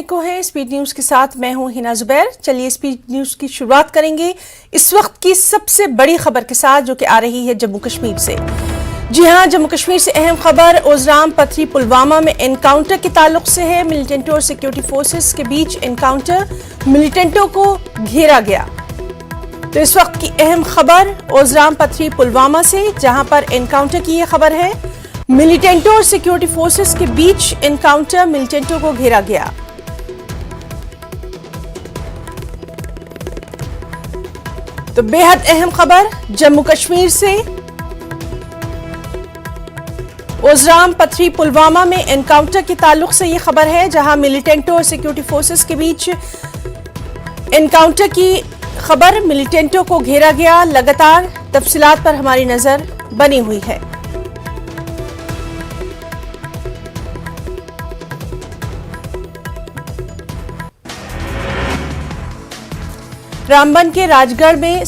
को है speed news के साथ मैं हूं हिना जुबैर। चलिए स्पीड न्यूज की शुरुआत करेंगे इस वक्त की सबसे बड़ी खबर के साथ जो कि आ रही है जम्मू कश्मीर से। जी हां, जम्मू कश्मीर से अहम खबर ओजराम पथरी पुलवामा में एनकाउंटर के ताल्लुक से है। मिलिटेंटों और सिक्योरिटी फोर्सेस के बीच एनकाउंटर, मिलिटेंटों को घेरा गया। तो इस वक्त की अहम खबर ओजराम पथरी पुलवामा से, जहां पर एनकाउंटर की यह खबर है। मिलिटेंटों और सिक्योरिटी फोर्सेस के बीच एनकाउंटर, मिलिटेंटों को घेरा गया। तो बेहद अहम खबर जम्मू कश्मीर से ओजराम पथरी पुलवामा में एनकाउंटर के ताल्लुक से यह खबर है, जहां मिलिटेंटों और सिक्योरिटी फोर्सेस के बीच एनकाउंटर की खबर। मिलिटेंटों को घेरा गया। लगातार तफसीलात पर हमारी नजर बनी हुई है। रामबन के राजगढ़ में